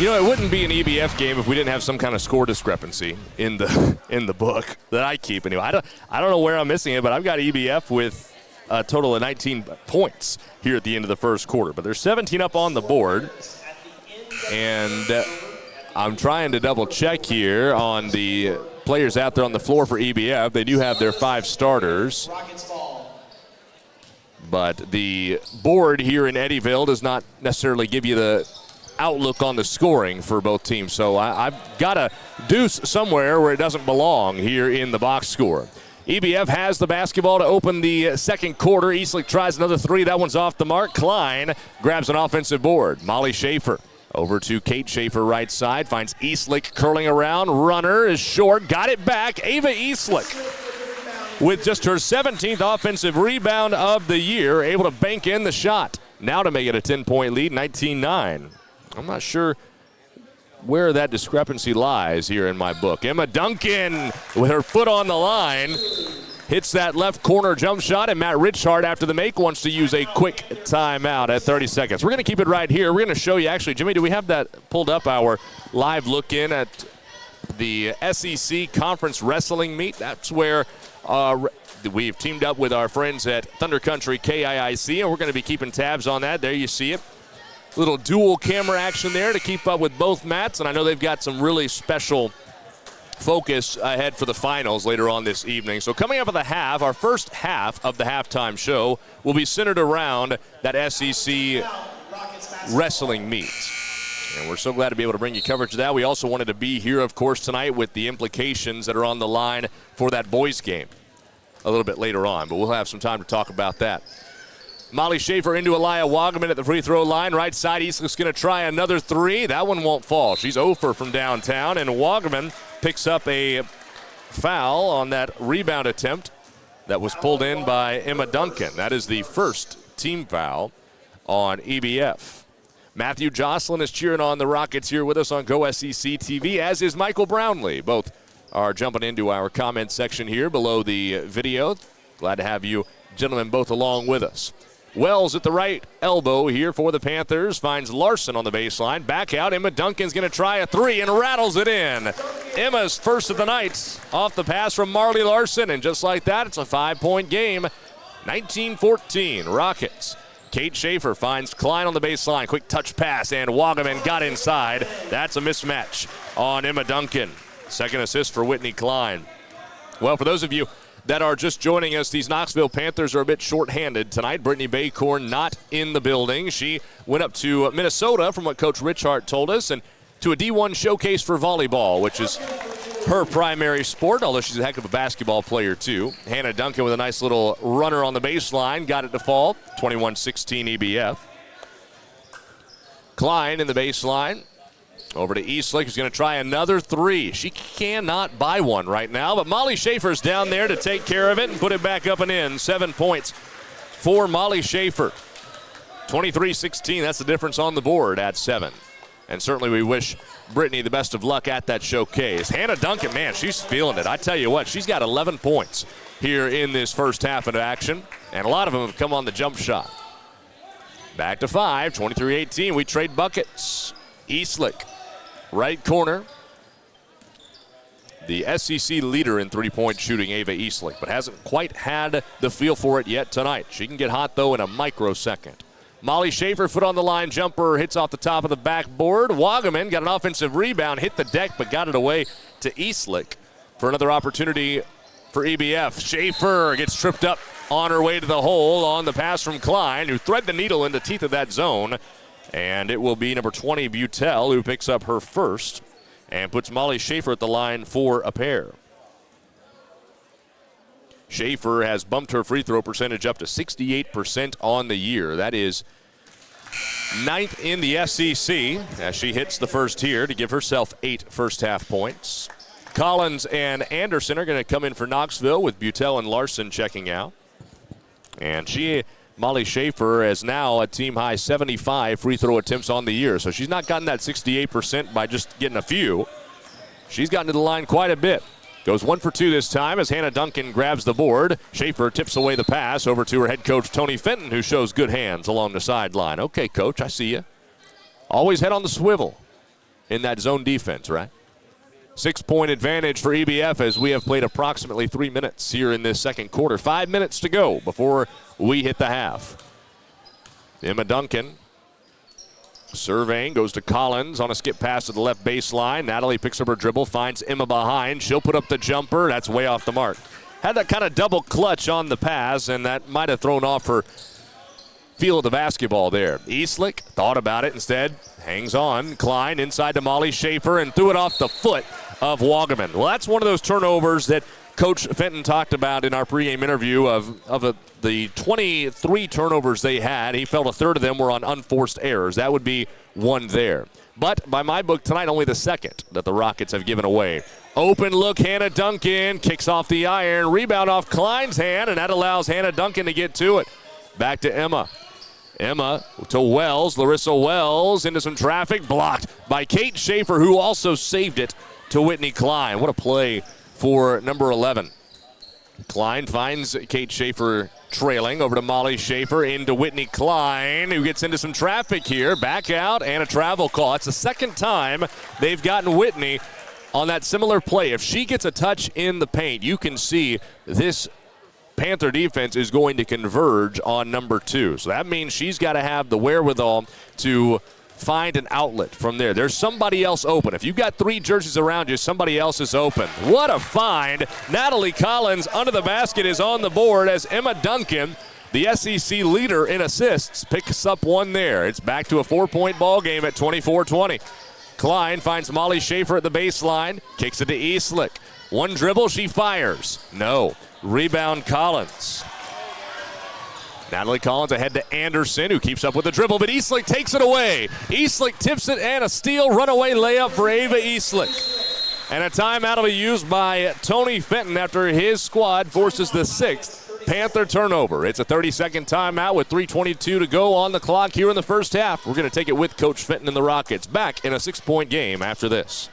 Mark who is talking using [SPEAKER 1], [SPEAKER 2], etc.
[SPEAKER 1] You know, it wouldn't be an EBF game if we didn't have some kind of score discrepancy in the book that I keep. Anyway, I don't know where I'm missing it, but I've got EBF with a total of 19 points here at the end of the first quarter. But there's 17 up on the board, and I'm trying to double check here on the players out there on the floor for EBF. They do have their 5 starters. But the board here in Eddyville does not necessarily give you the outlook on the scoring for both teams. So I've got a deuce somewhere where it doesn't belong here in the box score. EBF has the basketball to open the second quarter. Eastlick tries another 3. That one's off the mark. Klein grabs an offensive board. Molly Schaefer over to Kate Schaefer right side. Finds Eastlick curling around. Runner is short. Got it back. Ava Eastlick with just her 17th offensive rebound of the year, able to bank in the shot. Now to make it a 10-point lead, 19-9. I'm not sure where that discrepancy lies here in my book. Emma Duncan with her foot on the line hits that left corner jump shot, and Matt Richard after the make wants to use a quick timeout at 30 seconds. We're going to keep it right here. We're going to show you, actually, Jimmy, do we have that pulled up, our live look in at the SEC Conference Wrestling Meet? That's where we've teamed up with our friends at Thunder Country KIIC, and we're going to be keeping tabs on that. There you see it. Little dual camera action there to keep up with both mats, and I know they've got some really special focus ahead for the finals later on this evening. So coming up at the half, our first half of the halftime show will be centered around that SEC wrestling meet. And we're so glad to be able to bring you coverage of that. We also wanted to be here, of course, tonight with the implications that are on the line for that boys game a little bit later on, but we'll have some time to talk about that. Molly Schaefer into Elia Wagaman at the free throw line. Right side, Eastlick's going to try another 3. That one won't fall. She's 0 for from downtown, and Wagaman picks up a foul on that rebound attempt that was pulled in by Emma Duncan. That is the first team foul on EBF. Matthew Jocelyn is cheering on the Rockets here with us on Go SEC TV, as is Michael Brownlee. Both are jumping into our comment section here below the video. Glad to have you gentlemen both along with us. Wells at the right elbow here for the Panthers. Finds Larson on the baseline. Back out. Emma Duncan's going to try a 3 and rattles it in. Emma's first of the night off the pass from Marley Larson. And just like that, it's a 5-point game. 19-14 Rockets. Kate Schaefer finds Klein on the baseline. Quick touch pass, and Wagaman got inside. That's a mismatch on Emma Duncan. Second assist for Whitney Klein. Well, for those of you that are just joining us, these Knoxville Panthers are a bit short-handed tonight. Brittany Baycorn not in the building. She went up to Minnesota, from what Coach Richard told us, and to a D1 showcase for volleyball, which is her primary sport, although she's a heck of a basketball player too. Hannah Duncan with a nice little runner on the baseline. Got it to fall. 21-16 EBF. Klein in the baseline. Over to Eastlick, who's going to try another 3. She cannot buy one right now, but Molly Schaefer's down there to take care of it and put it back up and in. 7 points for Molly Schaefer. 23-16, that's the difference on the board at 7. And certainly we wish Brittany the best of luck at that showcase. Hannah Duncan, man, she's feeling it. I tell you what, she's got 11 points here in this first half of action, and a lot of them have come on the jump shot. Back to 5, 23-18, we trade buckets. Eastlick. Right corner, the SEC leader in three-point shooting, Ava Eastlick, but hasn't quite had the feel for it yet tonight. She can get hot, though, in a microsecond. Molly Schaefer, foot on the line, jumper, hits off the top of the backboard. Wagaman got an offensive rebound, hit the deck, but got it away to Eastlick for another opportunity for EBF. Schaefer gets tripped up on her way to the hole on the pass from Klein, who thread the needle in the teeth of that zone. And it will be number 20, Butel, who picks up her first and puts Molly Schaefer at the line for a pair. Schaefer has bumped her free throw percentage up to 68% on the year. That is 9th in the SEC as she hits the first here to give herself 8 first-half points. Collins and Anderson are going to come in for Knoxville with Butel and Larson checking out. And Molly Schaefer is now a team-high 75 free throw attempts on the year. So she's not gotten that 68% by just getting a few. She's gotten to the line quite a bit. Goes 1 for 2 this time as Hannah Duncan grabs the board. Schaefer tips away the pass over to her head coach, Tony Fenton, who shows good hands along the sideline. Okay, coach, I see you. Always head on the swivel. in that zone defense, right? 6-point advantage for EBF as we have played approximately 3 minutes here in this second quarter. 5 minutes to go before we hit the half. Emma Duncan surveying, goes to Collins on a skip pass to the left baseline. Natalie picks up her dribble, finds Emma behind. She'll put up the jumper. That's way off the mark. Had that kind of double clutch on the pass, and that might have thrown off her feel of the basketball there. Eastlick thought about it instead. Hangs on. Klein inside to Molly Schaefer and threw it off the foot of Wagaman. Well, that's one of those turnovers that Coach Fenton talked about in our pregame interview of the 23 turnovers they had. He felt a third of them were on unforced errors. That would be one there. But by my book tonight, only the second that the Rockets have given away. Open look, Hannah Duncan kicks off the iron. Rebound off Klein's hand, and that allows Hannah Duncan to get to it. Back to Emma. Emma to Wells. Larissa Wells into some traffic. Blocked by Kate Schaefer, who also saved it to Whitney Klein. What a play for number 11. Klein finds Kate Schaefer trailing over to Molly Schaefer into Whitney Klein, who gets into some traffic here. Back out and a travel call. It's the second time they've gotten Whitney on that similar play. If she gets a touch in the paint, you can see this Panther defense is going to converge on number 2. So that means she's got to have the wherewithal to find an outlet from there. There's somebody else open. If you've got 3 jerseys around you, somebody else is open. What a find. Natalie Collins under the basket is on the board as Emma Duncan, the SEC leader in assists, picks up one there. It's back to a 4-point ball game at 24-20. Klein finds Molly Schaefer at the baseline, kicks it to Eastlick. One dribble, she fires. No. Rebound Collins. Natalie Collins ahead to Anderson, who keeps up with the dribble, but Eastlick takes it away. Eastlick tips it, and a steal, runaway layup for Ava Eastlick. And a timeout will be used by Tony Fenton after his squad forces the 6th Panther turnover. It's a 30-second timeout with 3:22 to go on the clock here in the first half. We're going to take it with Coach Fenton and the Rockets back in a 6-point game after this.